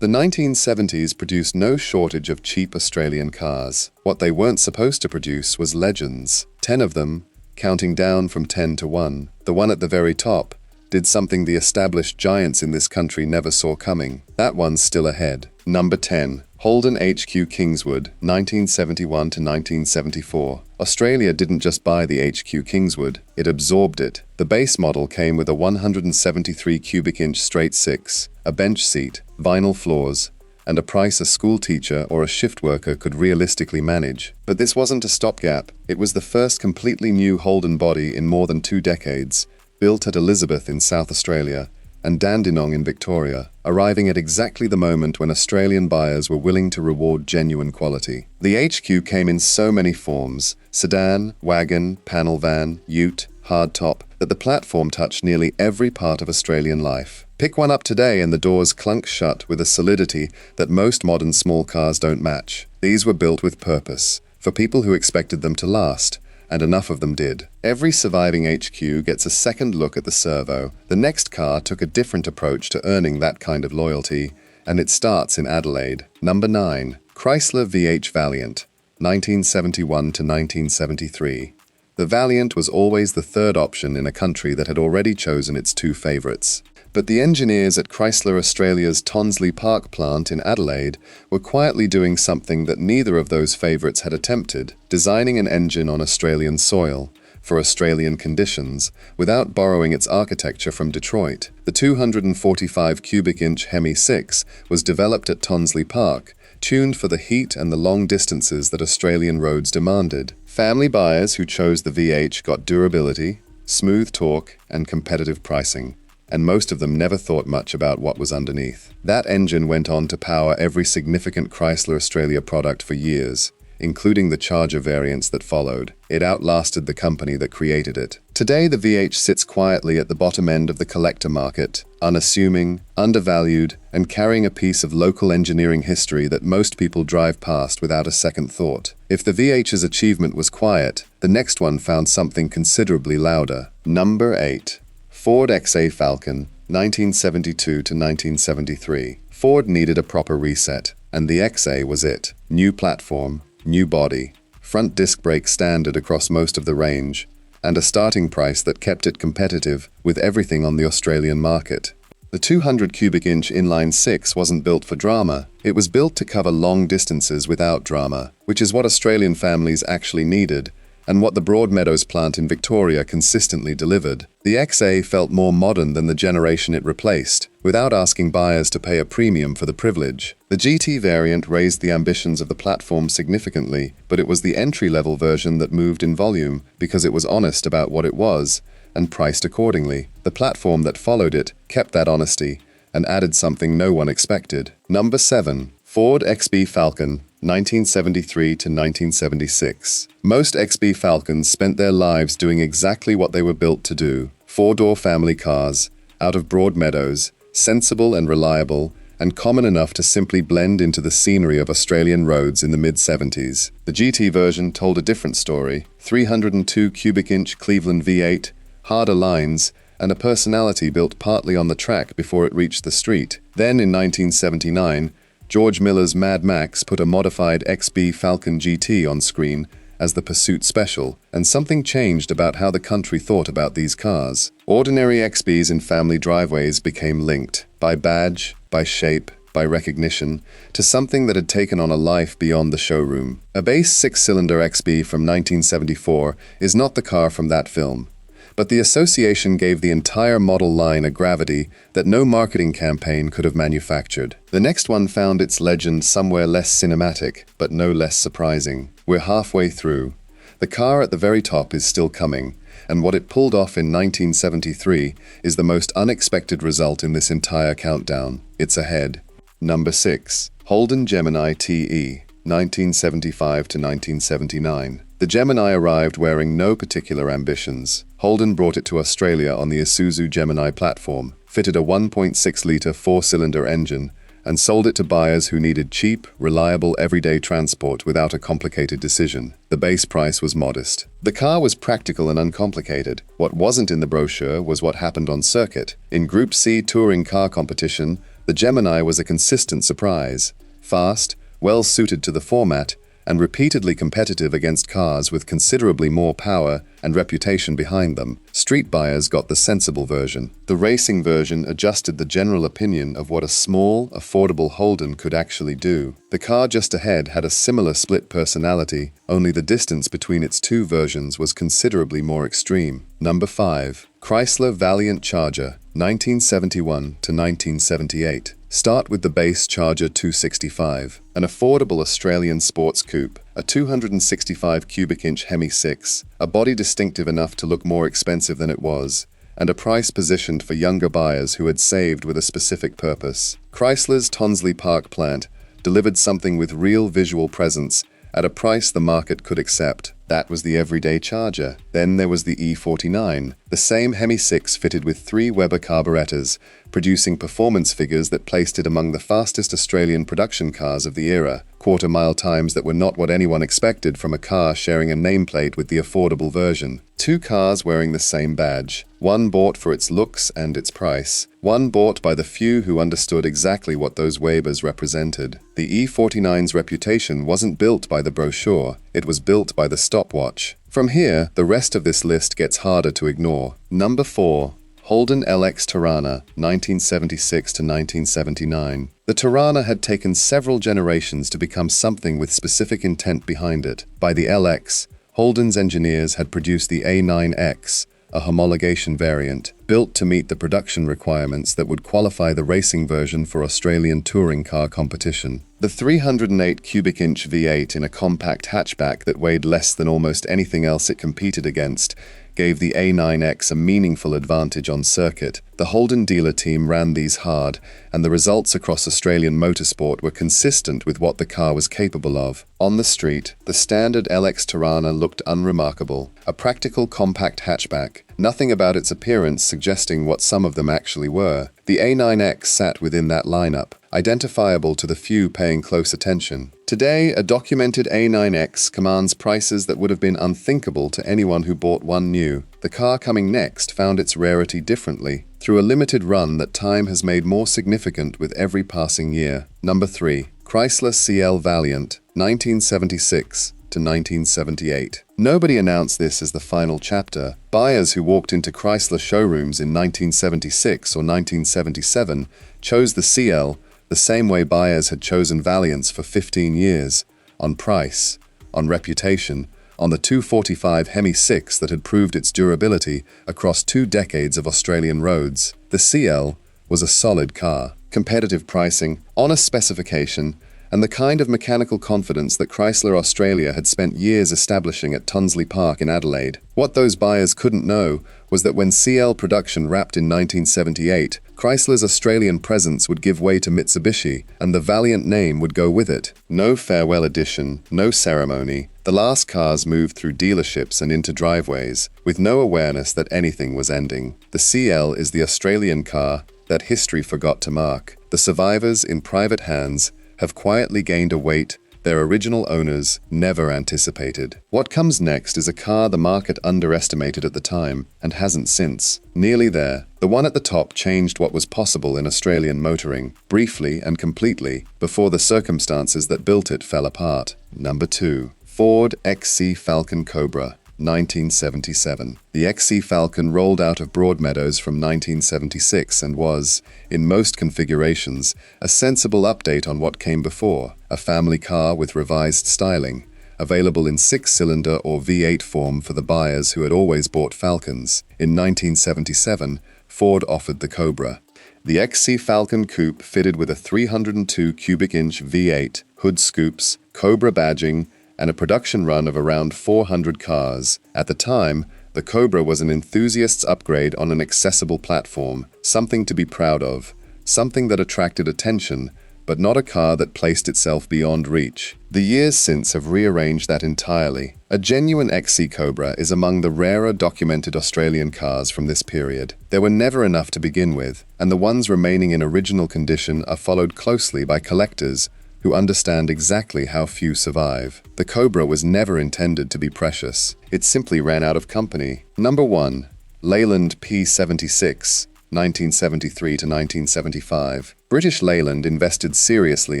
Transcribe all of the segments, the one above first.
The 1970s produced no shortage of cheap Australian cars. What they weren't supposed to produce was legends. 10 of them, counting down from 10 to 1. The one at the very top did something the established giants in this country never saw coming. That one's still ahead. Number 10. Holden HQ Kingswood, 1971 to 1974. Australia didn't just buy the HQ Kingswood, it absorbed it. The base model came with a 173 cubic inch straight six, a bench seat, vinyl floors, and a price a school teacher or a shift worker could realistically manage. But this wasn't a stopgap. It was the first completely new Holden body in more than 2 decades, built at Elizabeth in South Australia and Dandenong in Victoria, arriving at exactly the moment when Australian buyers were willing to reward genuine quality. The HQ came in so many forms: sedan, wagon, panel van, ute, hardtop, that the platform touched nearly every part of Australian life. Pick one up today and the doors clunk shut with a solidity that most modern small cars don't match. These were built with purpose, for people who expected them to last, and enough of them did. Every surviving HQ gets a second look at the servo. The next car took a different approach to earning that kind of loyalty, and it starts in Adelaide. Number 9. Chrysler VH Valiant, 1971 to 1973. The Valiant was always the third option in a country that had already chosen its 2 favorites. But the engineers at Chrysler Australia's Tonsley Park plant in Adelaide were quietly doing something that neither of those favourites had attempted: designing an engine on Australian soil, for Australian conditions, without borrowing its architecture from Detroit. The 245 cubic inch Hemi 6 was developed at Tonsley Park, tuned for the heat and the long distances that Australian roads demanded. Family buyers who chose the VH got durability, smooth torque, and competitive pricing, and most of them never thought much about what was underneath. That engine went on to power every significant Chrysler Australia product for years, including the Charger variants that followed. It outlasted the company that created it. Today, the VH sits quietly at the bottom end of the collector market, unassuming, undervalued, and carrying a piece of local engineering history that most people drive past without a second thought. If the VH's achievement was quiet, the next one found something considerably louder. Number 8. Ford XA Falcon, 1972 to 1973. Ford needed a proper reset, and the XA was it. New platform, new body, front disc brake standard across most of the range, and a starting price that kept it competitive with everything on the Australian market. The 200 cubic inch inline 6 wasn't built for drama. It was built to cover long distances without drama, which is what Australian families actually needed, and what the Broadmeadows plant in Victoria consistently delivered. The XA felt more modern than the generation it replaced, without asking buyers to pay a premium for the privilege. The GT variant raised the ambitions of the platform significantly, but it was the entry-level version that moved in volume because it was honest about what it was, and priced accordingly. The platform that followed it kept that honesty, and added something no one expected. Number 7. Ford XB Falcon, 1973 to 1976. Most XB Falcons spent their lives doing exactly what they were built to do. 4-door family cars, out of Broadmeadows, sensible and reliable, and common enough to simply blend into the scenery of Australian roads in the mid-70s. The GT version told a different story: 302 cubic inch Cleveland V8, harder lines, and a personality built partly on the track before it reached the street. Then in 1979, George Miller's Mad Max put a modified XB Falcon GT on screen as the Pursuit Special, and something changed about how the country thought about these cars. Ordinary XBs in family driveways became linked, by badge, by shape, by recognition, to something that had taken on a life beyond the showroom. A base 6-cylinder XB from 1974 is not the car from that film, but the association gave the entire model line a gravity that no marketing campaign could have manufactured. The next one found its legend somewhere less cinematic, but no less surprising. We're halfway through. The car at the very top is still coming, and what it pulled off in 1973 is the most unexpected result in this entire countdown. It's ahead. Number 6. Holden Gemini TE, 1975 to 1979. The Gemini arrived wearing no particular ambitions. Holden brought it to Australia on the Isuzu Gemini platform, fitted a 1.6-litre 4-cylinder engine, and sold it to buyers who needed cheap, reliable, everyday transport without a complicated decision. The base price was modest. The car was practical and uncomplicated. What wasn't in the brochure was what happened on circuit. In Group C touring car competition, The Gemini was a consistent surprise, fast, well-suited to the format, and repeatedly competitive against cars with considerably more power and reputation behind them. Street buyers got the sensible version. The racing version adjusted the general opinion of what a small, affordable Holden could actually do. The car just ahead had a similar split personality, only the distance between its two versions was considerably more extreme. Number 5. Chrysler Valiant Charger, 1971 to 1978. Start with the base Charger 265, an affordable Australian sports coupe, a 265 cubic inch Hemi 6, a body distinctive enough to look more expensive than it was, and a price positioned for younger buyers who had saved with a specific purpose. Chrysler's Tonsley Park plant delivered something with real visual presence at a price the market could accept. That was the everyday Charger. Then there was the E49, the same Hemi 6 fitted with 3 Weber carburetors, producing performance figures that placed it among the fastest Australian production cars of the era, quarter-mile times that were not what anyone expected from a car sharing a nameplate with the affordable version. 2 cars wearing the same badge. One bought for its looks and its price. One bought by the few who understood exactly what those Webers represented. The E49's reputation wasn't built by the brochure, it was built by the stopwatch. From here, the rest of this list gets harder to ignore. Number 4. Holden LX Torana, 1976 to 1979. The Torana had taken several generations to become something with specific intent behind it. By the LX, Holden's engineers had produced the A9X, a homologation variant, built to meet the production requirements that would qualify the racing version for Australian touring car competition. The 308 cubic inch V8 in a compact hatchback that weighed less than almost anything else it competed against gave the A9X a meaningful advantage on circuit. The Holden dealer team ran these hard, and the results across Australian motorsport were consistent with what the car was capable of. On the street, the standard LX Torana looked unremarkable, a practical compact hatchback, nothing about its appearance suggesting what some of them actually were. The A9X sat within that lineup, identifiable to the few paying close attention. Today, a documented A9X commands prices that would have been unthinkable to anyone who bought one new. The car coming next found its rarity differently, through a limited run that time has made more significant with every passing year. Number 3. Chrysler CL Valiant, 1976 to 1978. Nobody announced this as the final chapter. Buyers who walked into Chrysler showrooms in 1976 or 1977 chose the CL the same way buyers had chosen Valiants for 15 years, on price, on reputation, on the 245 Hemi 6 that had proved its durability across 2 decades of Australian roads. The CL was a solid car, competitive pricing, honest specification, and the kind of mechanical confidence that Chrysler Australia had spent years establishing at Tonsley Park in Adelaide. What those buyers couldn't know was that when CL production wrapped in 1978, Chrysler's Australian presence would give way to Mitsubishi, and the Valiant name would go with it. No farewell edition, no ceremony. The last cars moved through dealerships and into driveways, with no awareness that anything was ending. The CL is the Australian car that history forgot to mark. The survivors in private hands have quietly gained a weight their original owners never anticipated. What comes next is a car the market underestimated at the time, and hasn't since. Nearly there, the one at the top changed what was possible in Australian motoring, briefly and completely, before the circumstances that built it fell apart. Number 2. Ford XC Falcon Cobra, 1977. The XC Falcon rolled out of Broadmeadows from 1976 and was, in most configurations, a sensible update on what came before, a family car with revised styling, available in 6-cylinder or V8 form for the buyers who had always bought Falcons. In 1977, Ford offered the Cobra. The XC Falcon Coupe fitted with a 302 cubic inch V8, hood scoops, Cobra badging, and a production run of around 400 cars. At the time, the Cobra was an enthusiast's upgrade on an accessible platform, something to be proud of, something that attracted attention, but not a car that placed itself beyond reach. The years since have rearranged that entirely. A genuine XC Cobra is among the rarer documented Australian cars from this period. There were never enough to begin with, and the ones remaining in original condition are followed closely by collectors who understand exactly how few survive. The Cobra was never intended to be precious. It simply ran out of company. Number 1. Leyland P76, 1973 to 1975. British Leyland invested seriously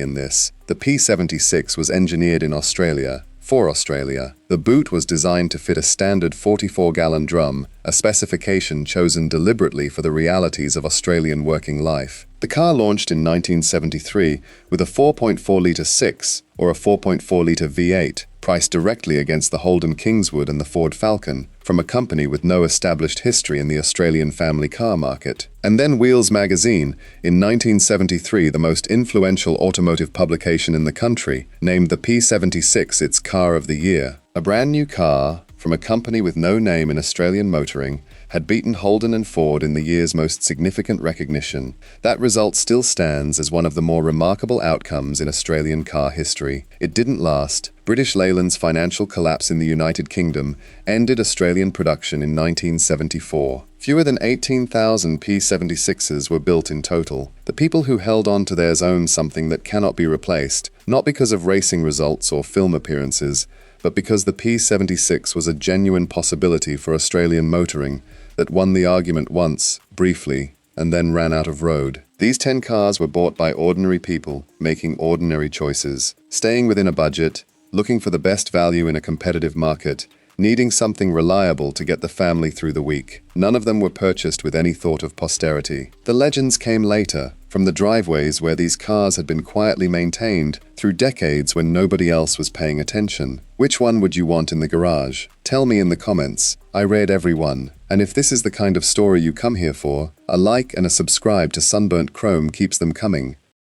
in this. The P76 was engineered in Australia, for Australia. The boot was designed to fit a standard 44-gallon drum, a specification chosen deliberately for the realities of Australian working life. The car launched in 1973 with a 4.4-litre 6 or a 4.4-litre V8, priced directly against the Holden Kingswood and the Ford Falcon, from a company with no established history in the Australian family car market. And then Wheels magazine, in 1973 the most influential automotive publication in the country, named the P76 its Car of the Year. A brand new car, from a company with no name in Australian motoring, had beaten Holden and Ford in the year's most significant recognition. That result still stands as one of the more remarkable outcomes in Australian car history. It didn't last. British Leyland's financial collapse in the United Kingdom ended Australian production in 1974. Fewer than 18,000 P76s were built in total. The people who held on to theirs owned something that cannot be replaced, not because of racing results or film appearances, but because the P76 was a genuine possibility for Australian motoring that won the argument once, briefly, and then ran out of road. These 10 cars were bought by ordinary people, making ordinary choices, staying within a budget, looking for the best value in a competitive market, needing something reliable to get the family through the week. None of them were purchased with any thought of posterity. The legends came later, from the driveways where these cars had been quietly maintained through decades when nobody else was paying attention. Which one would you want in the garage? Tell me in the comments. I read every one. And if this is the kind of story you come here for, a like and a subscribe to Sunburnt Chrome keeps them coming.